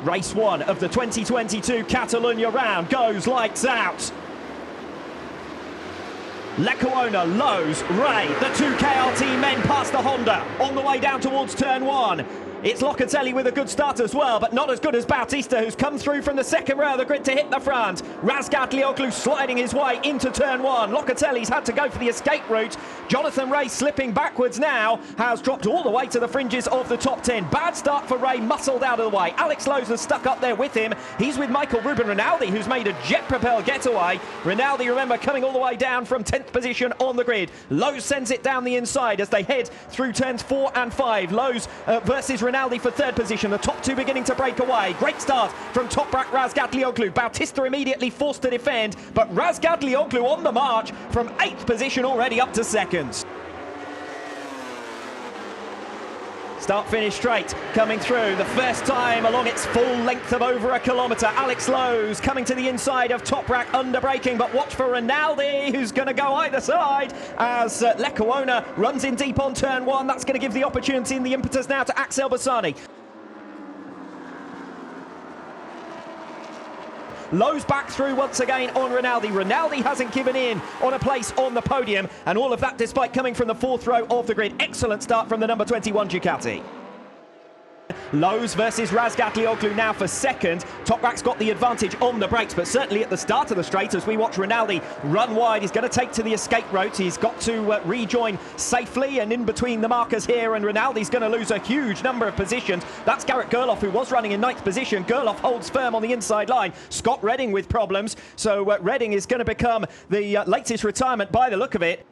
Race 1 of the 2022 Catalunya Round goes lights out. Lecuona, Lowe's, Ray, the two KRT men past the Honda on the way down towards turn 1. It's Locatelli with a good start as well, but not as good as Bautista, who's come through from the second row of the grid to hit the front. Razgatlioglu sliding his way into turn 1. Locatelli's had to go for the escape route. Jonathan Ray slipping backwards now, has dropped all the way to the fringes of the top 10. Bad start for Ray, muscled out of the way. Alex Lowe's is stuck up there with him. He's with Michael Ruben Rinaldi, who's made a jet-propelled getaway. Rinaldi, remember, coming all the way down from 10th position on the grid. Lowe's sends it down the inside as they head through turns 4 and 5. Lowe's versus Rinaldi for third position. The top two beginning to break away. Great start from Toprak, Razgatlioglu. Bautista immediately forced to defend, but Razgatlioglu on the march from 8th position already up to second. Start finish straight coming through the first time along its full length of over a kilometre. Alex Lowe's coming to the inside of Toprak, under braking, but watch for Rinaldi, who's going to go either side as Lecuona runs in deep on turn 1. That's going to give the opportunity and the impetus now to Axel Bassani. Lowe's back through once again on Rinaldi. Rinaldi hasn't given in on a place on the podium, and all of that despite coming from the 4th row of the grid. Excellent start from the number 21 Ducati. Lowe's versus Razgatlioglu now for second. Toprak's got the advantage on the brakes, but certainly at the start of the straight as we watch Rinaldi run wide. He's going to take to the escape route. He's got to rejoin safely, and in between the markers here, and Rinaldi's going to lose a huge number of positions. That's Garrett Gerloff, who was running in 9th position. Gerloff holds firm on the inside line. Scott Redding with problems, so Redding is going to become the latest retirement by the look of it.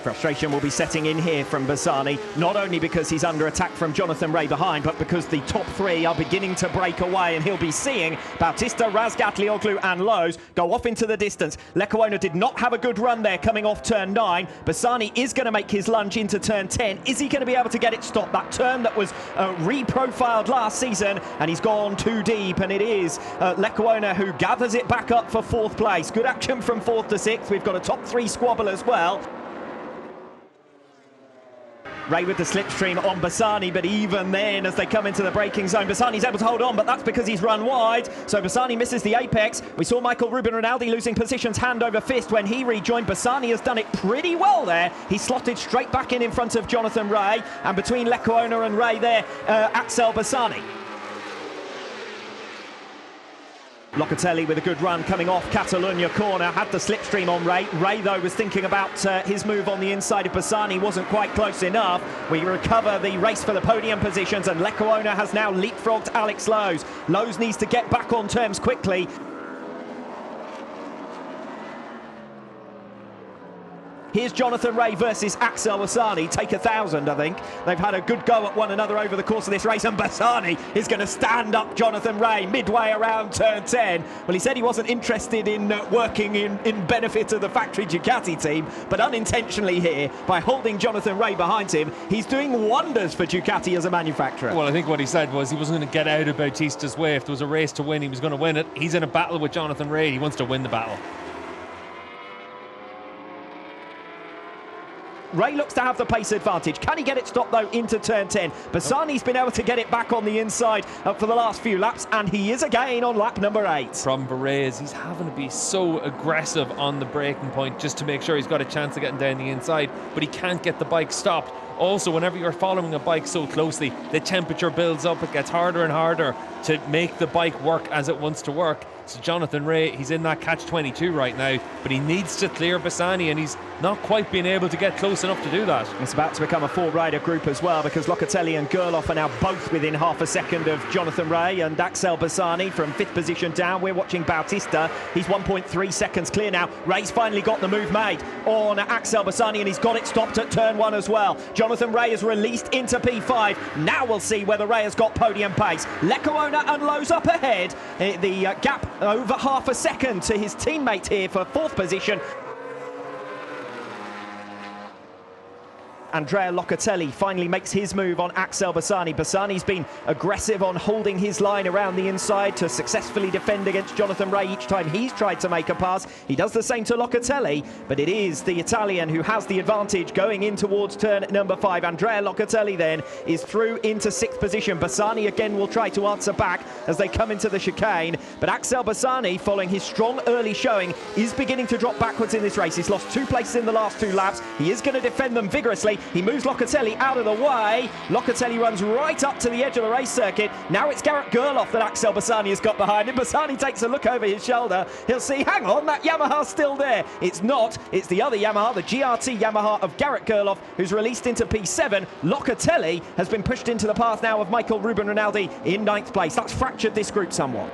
Frustration will be setting in here from Bassani, not only because he's under attack from Jonathan Ray behind, but because the top three are beginning to break away, and he'll be seeing Bautista, Razgatlioglu and Lowe's go off into the distance. Lecuona did not have a good run there coming off turn 9. Bassani is going to make his lunge into turn 10. Is he going to be able to get it stopped? That turn that was reprofiled last season, and he's gone too deep, and it is Lecuona who gathers it back up for 4th place. Good action from 4th to 6th. We've got a top 3 squabble as well. Ray with the slipstream on Bassani, but even then, as they come into the braking zone, Bassani's able to hold on, but that's because he's run wide. So Bassani misses the apex. We saw Michael Ruben Rinaldi losing positions hand over fist when he rejoined. Bassani has done it pretty well there. He slotted straight back in front of Jonathan Ray, and between Lecuona and Ray there, Axel Bassani. Locatelli with a good run coming off Catalunya corner, had the slipstream on Ray. Ray, though, was thinking about his move on the inside of Bassani, wasn't quite close enough. We recover the race for the podium positions, and Lecuona has now leapfrogged Alex Lowe's. Lowe's needs to get back on terms quickly. Here's Jonathan Ray versus Axel Bassani. Take 1,000, I think. They've had a good go at one another over the course of this race, and Bassani is going to stand up Jonathan Ray midway around turn 10. Well, he said he wasn't interested in working in benefit of the factory Ducati team, but unintentionally here, by holding Jonathan Ray behind him, he's doing wonders for Ducati as a manufacturer. Well, I think what he said was he wasn't going to get out of Bautista's way. If there was a race to win, he was going to win it. He's in a battle with Jonathan Ray. He wants to win the battle. Ray looks to have the pace advantage. Can he get it stopped, though, into turn 10? Bassani's been able to get it back on the inside for the last few laps, and he is again on lap number 8. From Perez, he's having to be so aggressive on the braking point just to make sure he's got a chance of getting down the inside, but he can't get the bike stopped. Also, whenever you're following a bike so closely, the temperature builds up. It gets harder and harder to make the bike work as it wants to work. So Jonathan Ray, he's in that catch-22 right now, but he needs to clear Bassani, and he's not quite being able to get close enough to do that. It's about to become a 4-rider group as well, because Locatelli and Gerloff are now both within half a second of Jonathan Ray and Axel Bassani from 5th position down. We're watching Bautista. He's 1.3 seconds clear now. Ray's finally got the move made on Axel Bassani, and he's got it stopped at turn 1 as well. Jonathan Ray is released into P5. Now we'll see whether Ray has got podium pace. Lecuona and Lowe's up ahead. The gap over half a second to his teammate here for 4th position. Andrea Locatelli finally makes his move on Axel Bassani. Bassani's been aggressive on holding his line around the inside to successfully defend against Jonathan Rea each time he's tried to make a pass. He does the same to Locatelli, but it is the Italian who has the advantage going in towards turn number 5. Andrea Locatelli then is through into 6th position. Bassani again will try to answer back as they come into the chicane, but Axel Bassani, following his strong early showing, is beginning to drop backwards in this race. He's lost 2 places in the last 2 laps. He is going to defend them vigorously. He moves Locatelli out of the way. Locatelli runs right up to the edge of the race circuit. Now it's Garrett Gerloff that Axel Bassani has got behind him. Bassani takes a look over his shoulder. He'll see, hang on, that Yamaha's still there. It's not. It's the other Yamaha, the GRT Yamaha of Garrett Gerloff, who's released into P7. Locatelli has been pushed into the path now of Michael Ruben Rinaldi in 9th place. That's fractured this group somewhat.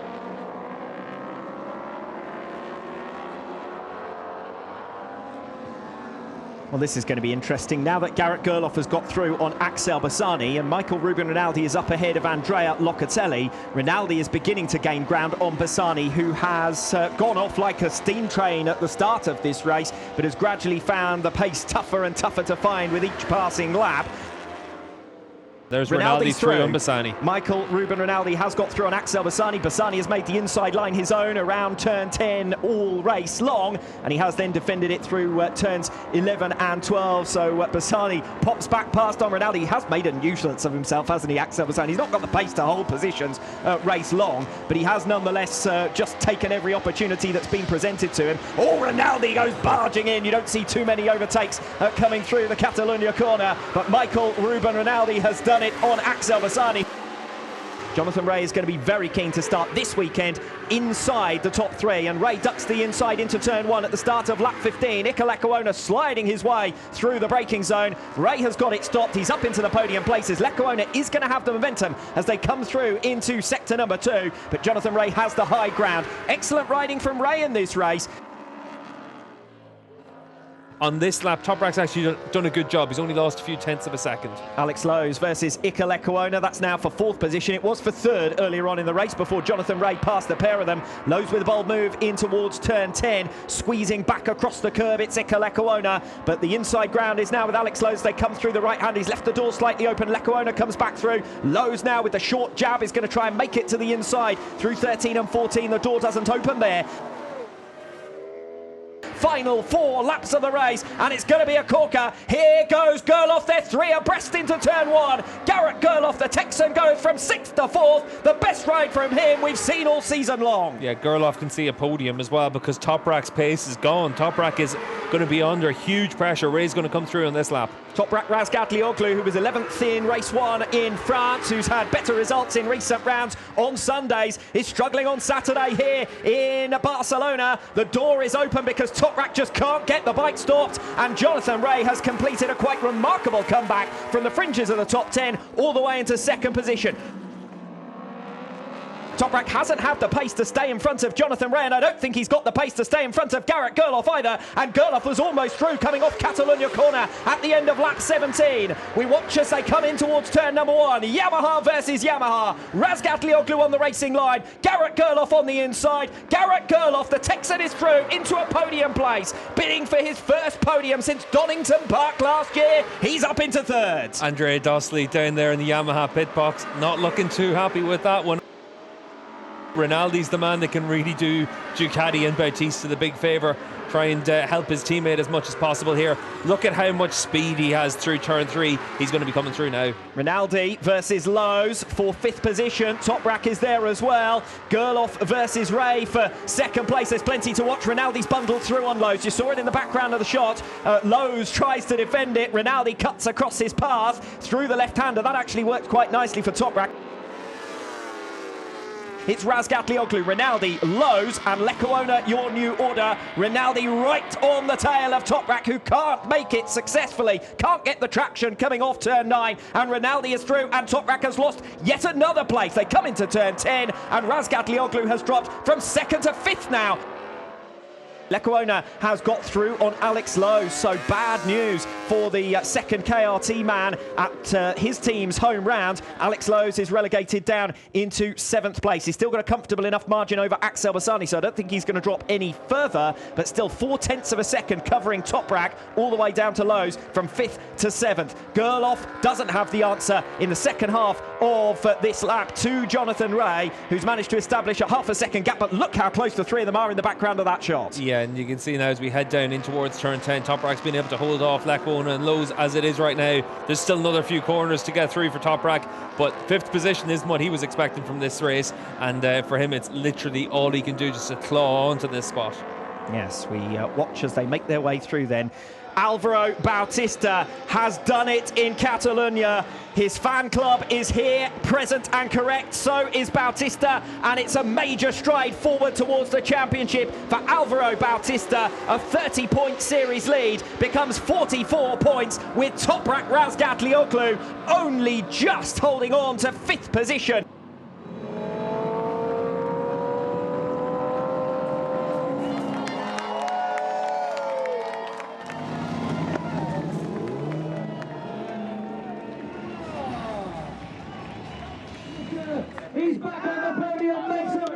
Well, this is going to be interesting now that Garrett Gerloff has got through on Axel Bassani and Michael Ruben Rinaldi is up ahead of Andrea Locatelli. Rinaldi is beginning to gain ground on Bassani, who has gone off like a steam train at the start of this race, but has gradually found the pace tougher and tougher to find with each passing lap. There's Rinaldi through on Bassani. Michael Ruben Rinaldi has got through on Axel Bassani. Bassani has made the inside line his own around turn 10 all race long, and he has then defended it through turns 11 and 12. So Bassani pops back past on Rinaldi. He has made a nuisance of himself, hasn't he, Axel Bassani? He's not got the pace to hold positions race long, but he has nonetheless just taken every opportunity that's been presented to him. Oh, Rinaldi goes barging in. You don't see too many overtakes coming through the Catalunya corner, but Michael Ruben Rinaldi has done it on Axel Bassani. Jonathan Rea is going to be very keen to start this weekend inside the top 3, and Rea ducks the inside into turn 1 at the start of lap 15. Iker Lecuona sliding his way through the braking zone. Rea has got it stopped. He's up into the podium places. Lecuona is going to have the momentum as they come through into sector number 2, but Jonathan Rea has the high ground. Excellent riding from Rea in this race. On this lap, Toprak's actually done a good job. He's only lost a few tenths of a second. Alex Lowe's versus Iker Lecuona. That's now for 4th position. It was for 3rd earlier on in the race before Jonathan Rea passed the pair of them. Lowe's with a bold move in towards turn 10, squeezing back across the curb. It's Iker Lecuona, but the inside ground is now with Alex Lowe's. They come through the right hand. He's left the door slightly open. Lecuona comes back through. Lowe's now with the short jab is going to try and make it to the inside through 13 and 14. The door doesn't open there. Final 4 laps of the race, and it's going to be a corker. Here goes Gerloff. They're 3 abreast into turn 1. Garrett Gerloff, the Texan, goes from 6th to 4th. The best ride from him we've seen all season long. Yeah, Gerloff can see a podium as well because Toprak's pace is gone. Toprak is going to be under huge pressure. Rea's going to come through on this lap. Toprak Razgatlioglu, who was 11th in race 1 in France, who's had better results in recent rounds on Sundays, is struggling on Saturday here in Barcelona. The door is open because Toprak just can't get the bike stopped, and Jonathan Rea has completed a quite remarkable comeback from the fringes of the top 10 all the way into 2nd position. Toprak hasn't had the pace to stay in front of Jonathan Rea, and I don't think he's got the pace to stay in front of Garrett Gerloff either, and Gerloff was almost through coming off Catalunya corner at the end of lap 17. We watch as they come in towards turn number 1. Yamaha versus Yamaha. Razgatlioglu on the racing line. Garrett Gerloff on the inside. Garrett Gerloff, the Texan, is through into a podium place, bidding for his first podium since Donington Park last year. He's up into 3rd. Andrea Dossley down there in the Yamaha pit box, not looking too happy with that one. Rinaldi's the man that can really do Ducati and Bautista the big favour, try and help his teammate as much as possible here. Look at how much speed he has through turn 3. He's going to be coming through now. Rinaldi versus Lowe's for 5th position. Toprak is there as well. Gerloff versus Rea for 2nd place. There's plenty to watch. Rinaldi's bundled through on Lowe's. You saw it in the background of the shot. Lowe's tries to defend it. Rinaldi cuts across his path through the left-hander. That actually worked quite nicely for Toprak. It's Razgatlioglu, Rinaldi, Lowe's and Lecuona, your new order. Rinaldi right on the tail of Toprak, who can't make it successfully, can't get the traction coming off turn 9, and Rinaldi is through, and Toprak has lost yet another place. They come into turn 10, and Razgatlioglu has dropped from 2nd to 5th now. Lecuona has got through on Alex Lowe, so bad news for the second KRT man at his team's home round. Alex Lowe is relegated down into 7th place. He's still got a comfortable enough margin over Axel Bassani, so I don't think he's going to drop any further, but still 0.4 of a second covering Toprak all the way down to Lowe's from 5th to 7th. Gerloff doesn't have the answer in the second half of this lap to Jonathan Ray, who's managed to establish a half a second gap, but look how close the three of them are in the background of that shot. Yeah, and you can see now as we head down in towards turn 10, Toprak's been able to hold off Lecuona and Lowe's as it is right now. There's still another few corners to get through for Toprak, but 5th position isn't what he was expecting from this race, and for him it's literally all he can do just to claw onto this spot. Yes, we watch as they make their way through then. Alvaro Bautista has done it in Catalunya. His fan club is here, present and correct. So is Bautista, and it's a major stride forward towards the championship for Alvaro Bautista. A 30-point series lead becomes 44 points with Toprak Razgatlioglu only just holding on to 5th position. He's back on the podium, makes a